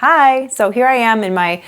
Hi, so here I am in my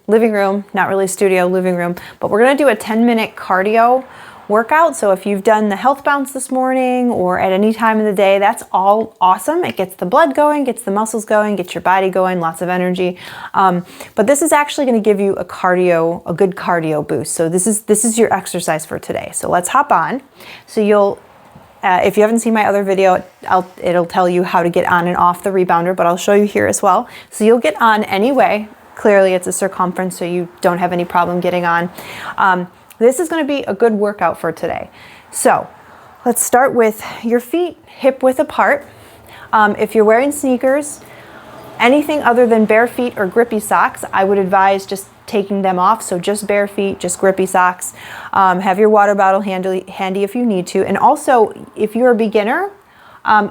living room, not really studio, living room, but we're gonna do a 10-minute cardio workout. So if you've done the health bounce this morning or at any time of the day, that's all awesome. It gets the blood going, gets the muscles going, gets your body going, lots of energy. But this is actually gonna give you a good cardio boost. So this is your exercise for today. So let's hop on. So you'll, if you haven't seen my other video, it'll tell you how to get on and off the rebounder, but I'll show you here as well. So you'll get on anyway. Clearly it's a circumference, so you don't have any problem getting on. This is going to be a good workout for today. So let's start with your feet hip width apart. If you're wearing sneakers, anything other than bare feet or grippy socks, I would advise just taking them off. So just bare feet, just grippy socks. Have your water bottle handy if you need to. And also, if you're a beginner,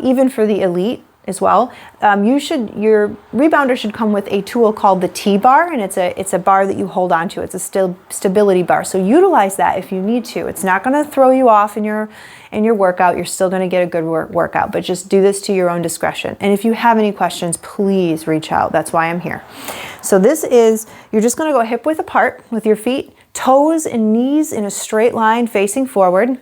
even for the elite as well, your rebounder should come with a tool called the T-bar, and it's a bar that you hold on to. It's a stability bar. So utilize that if you need to. It's not going to throw you off in your workout. You're still going to get a good workout, but just do this to your own discretion. And if you have any questions, please reach out. That's why I'm here. So you're just going to go hip width apart with your feet, toes and knees in a straight line facing forward.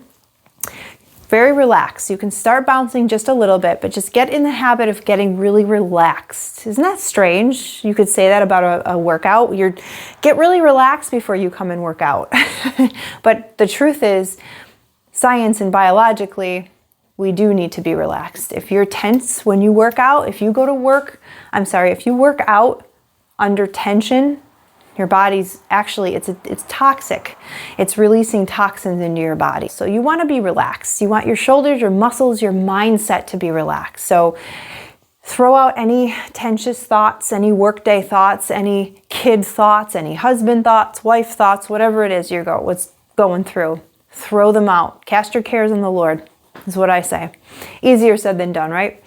Very relaxed. You can start bouncing just a little bit, but just get in the habit of getting really relaxed. Isn't that strange? You could say that about a workout. Get really relaxed before you come and work out. But the truth is, science and biologically, we do need to be relaxed. If you're tense when you work out, if you work out under tension, your body's actually, it's toxic. It's releasing toxins into your body. So you want to be relaxed. You want your shoulders, your muscles, your mindset to be relaxed. So throw out any tensious thoughts, any workday thoughts, any kid thoughts, any husband thoughts, wife thoughts, whatever it is what's going through. Throw them out. Cast your cares on the Lord, is what I say. Easier said than done, right?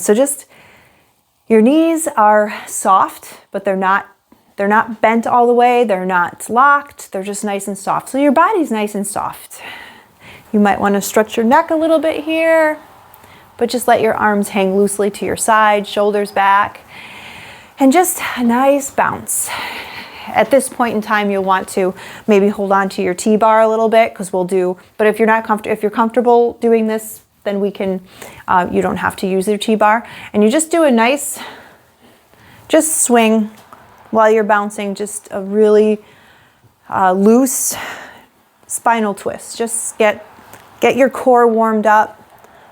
So just, your knees are soft, but they're not bent all the way. They're not locked. They're just nice and soft. So your body's nice and soft. You might want to stretch your neck a little bit here, but just let your arms hang loosely to your side, shoulders back, and just a nice bounce. At this point in time, you'll want to maybe hold on to your T-bar a little bit, but if you're comfortable doing this, then you don't have to use your T-bar. And you just do a nice, just swing while you're bouncing, just a really loose spinal twist. Just get your core warmed up,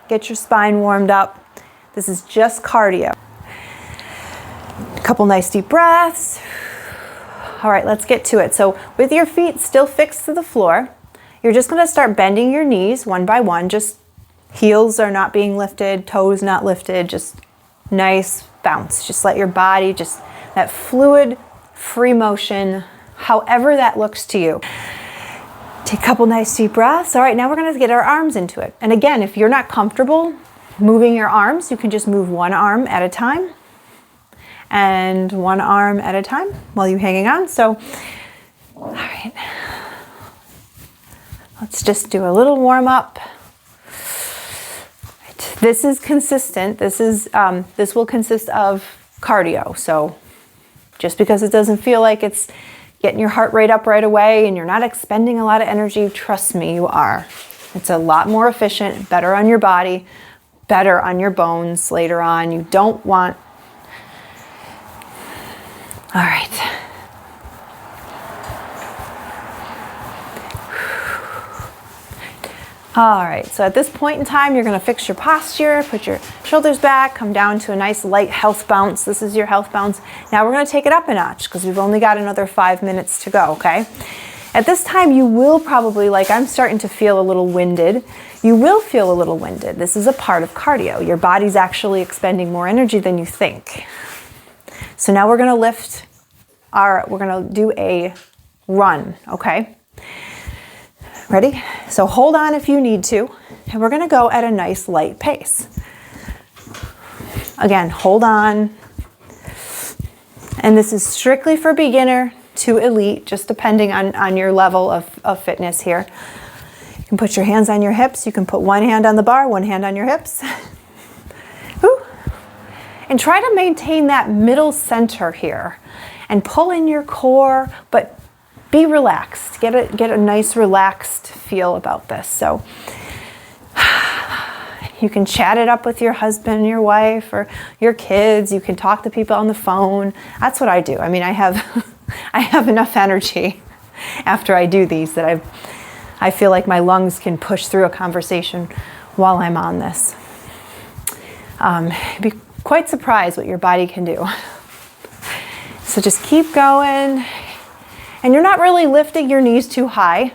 get your spine warmed up. This is just cardio. A couple nice deep breaths. All right, let's get to it. So with your feet still fixed to the floor, you're just going to start bending your knees one by one. Just heels are not being lifted, toes not lifted, just nice bounce. Just let your body, just that fluid, free motion, however that looks to you. Take a couple nice deep breaths. All right, now we're going to get our arms into it. And again, if you're not comfortable moving your arms, you can just move one arm at a time and one arm at a time while you're hanging on. So, all right, let's just do a little warm up. This is consistent. This will consist of cardio. So just because it doesn't feel like it's getting your heart rate up right away and you're not expending a lot of energy, trust me, you are. It's a lot more efficient, better on your body, better on your bones later on. You don't want... All right. All right, so at this point in time, you're going to fix your posture, put your shoulders back, come down to a nice light health bounce. This is your health bounce. Now we're going to take it up a notch because we've only got another 5 minutes to go, okay? At this time, you will probably, like I'm starting to feel a little winded. You will feel a little winded. This is a part of cardio. Your body's actually expending more energy than you think. So now we're going to do a run, okay? Ready? So hold on if you need to, and we're going to go at a nice light pace. Again, hold on. And this is strictly for beginner to elite, just depending on your level of fitness here. You can put your hands on your hips. You can put one hand on the bar, one hand on your hips. Woo. And try to maintain that middle center here and pull in your core, but be relaxed. Get a nice relaxed feel about this. So you can chat it up with your husband, your wife, or your kids. You can talk to people on the phone. That's what I do. I mean, I have enough energy after I do these that I feel like my lungs can push through a conversation while I'm on this. You'd be quite surprised what your body can do. So just keep going. And you're not really lifting your knees too high.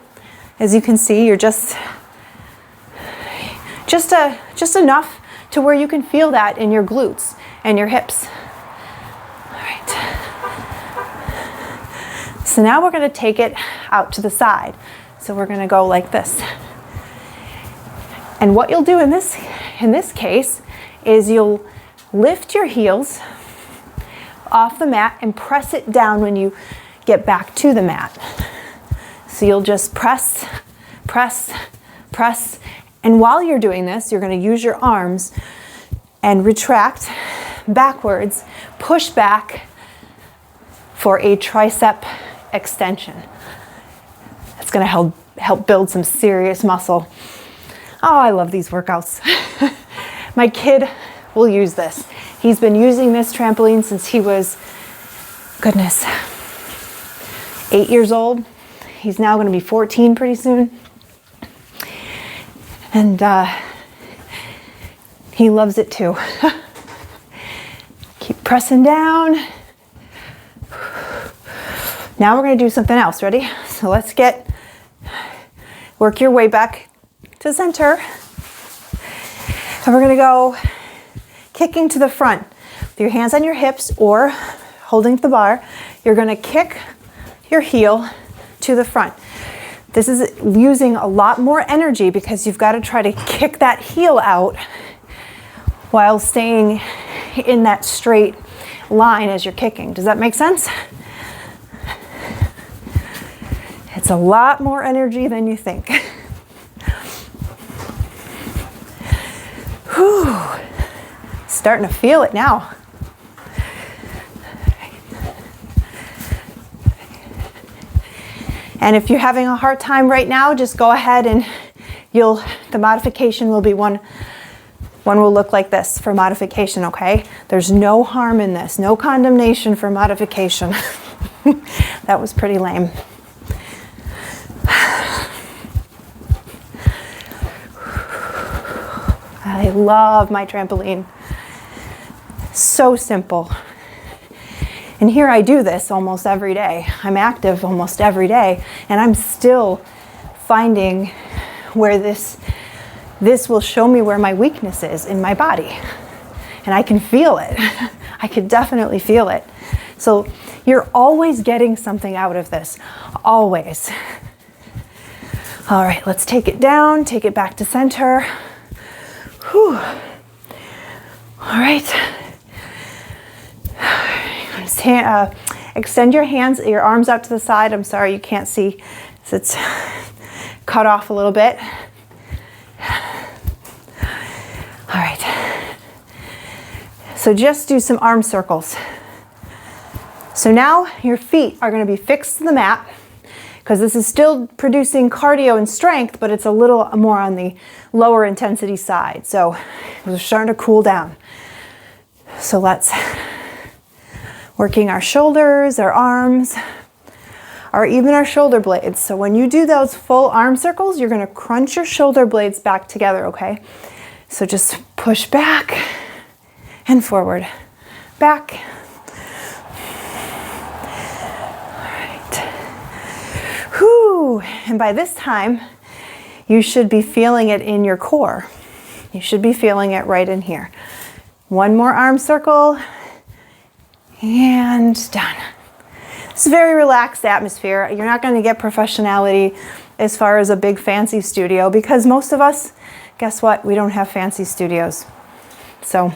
As you can see, you're just enough to where you can feel that in your glutes and your hips. All right. So now we're going to take it out to the side. So we're going to go like this. And what you'll do in this case is you'll lift your heels off the mat and press it down when you get back to the mat. So you'll just press, press, press. And while you're doing this, you're going to use your arms and retract backwards, push back for a tricep extension. It's going to help build some serious muscle. Oh, I love these workouts. My kid will use this. He's been using this trampoline since he was, goodness, 8 years old. He's now going to be 14 pretty soon. And he loves it too. Keep pressing down. Now we're going to do something else. Ready? So let's work your way back to center. And we're going to go kicking to the front. With your hands on your hips or holding the bar, you're going to kick your heel to the front. This is using a lot more energy because you've got to try to kick that heel out while staying in that straight line as you're kicking. Does that make sense? It's a lot more energy than you think. Whew. Starting to feel it now. And if you're having a hard time right now, just go ahead and the modification will be one will look like this for modification, okay? There's no harm in this, no condemnation for modification. That was pretty lame. I love my trampoline. So simple. And here I do this almost every day. I'm active almost every day, and I'm still finding where this will show me where my weakness is in my body. And I can feel it. I can definitely feel it. So you're always getting something out of this, always. All right, let's take it down, take it back to center. Whew. All right. Extend your hands, your arms out to the side. I'm sorry you can't see, so it's cut off a little bit. All right. So just do some arm circles. So now your feet are going to be fixed to the mat because this is still producing cardio and strength, but it's a little more on the lower intensity side. So we're starting to cool down. So let's working our shoulders, our arms, or even our shoulder blades. So when you do those full arm circles, you're going to crunch your shoulder blades back together, okay? So just push back and forward, back. All right. Whew. And by this time, you should be feeling it in your core. You should be feeling it right in here. One more arm circle. And done. It's a very relaxed atmosphere. You're not going to get professionality as far as a big fancy studio because most of us, guess what? We don't have fancy studios. So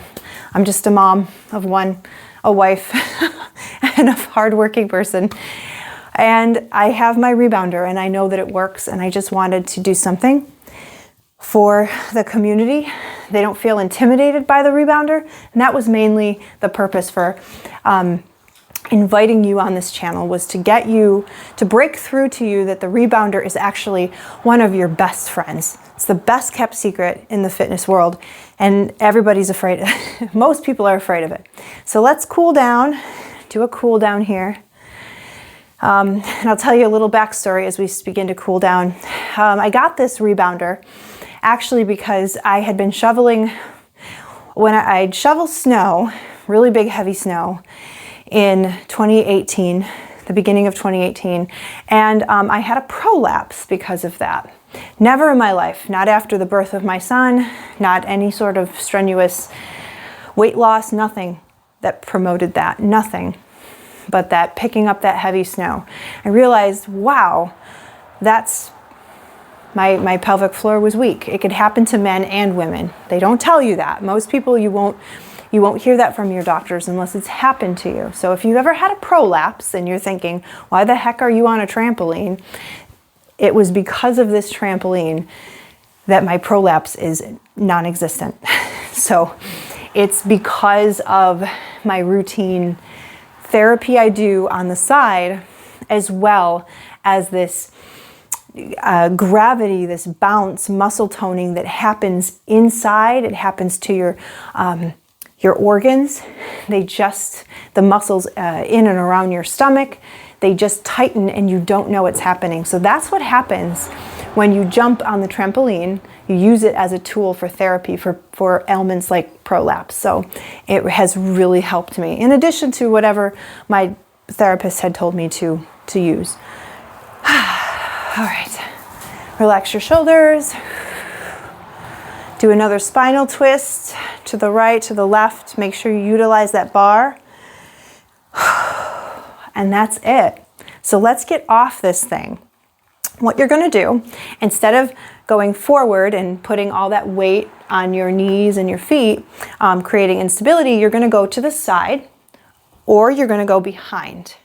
I'm just a mom of one, a wife, and a hardworking person. And I have my rebounder and I know that it works, and I just wanted to do something for the community They don't feel intimidated by the rebounder. And that was mainly the purpose for inviting you on this channel, was to get you to break through to you that the rebounder is actually one of your best friends. It's the best kept secret in the fitness world, and everybody's afraid of it. Most people are afraid of it. So let's cool down, do a cool down here. And I'll tell you a little backstory as we begin to cool down. I got this rebounder actually because I had been shoveling, when I'd shovel snow, really big heavy snow, in 2018, the beginning of 2018, and I had a prolapse because of that. Never in my life, not after the birth of my son, not any sort of strenuous weight loss, nothing that promoted that, nothing but that picking up that heavy snow. I realized, wow, that's, my pelvic floor was weak. It could happen to men and women. They don't tell you that. Most people, you won't hear that from your doctors unless it's happened to you. So if you've ever had a prolapse and you're thinking, why the heck are you on a trampoline? It was because of this trampoline that my prolapse is non-existent. So it's because of my routine therapy I do on the side, as well as this gravity, this bounce, muscle toning that happens inside. It happens to your organs. The muscles in and around your stomach, they just tighten and you don't know what's happening. So that's what happens when you jump on the trampoline. You use it as a tool for therapy for ailments like prolapse. So it has really helped me, in addition to whatever my therapist had told me to use. All right, relax your shoulders. Do another spinal twist to the right, to the left. Make sure you utilize that bar. And that's it. So let's get off this thing. What you're gonna do, instead of going forward and putting all that weight on your knees and your feet, creating instability, you're gonna go to the side, or you're gonna go behind.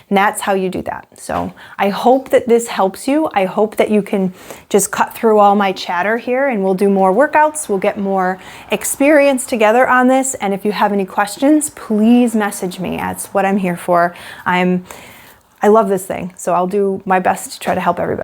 And that's how you do that. So I hope that this helps you. I hope that you can just cut through all my chatter here, and we'll do more workouts. We'll get more experience together on this. And if you have any questions, please message me. That's what I'm here for. I love this thing, so I'll do my best to try to help everybody.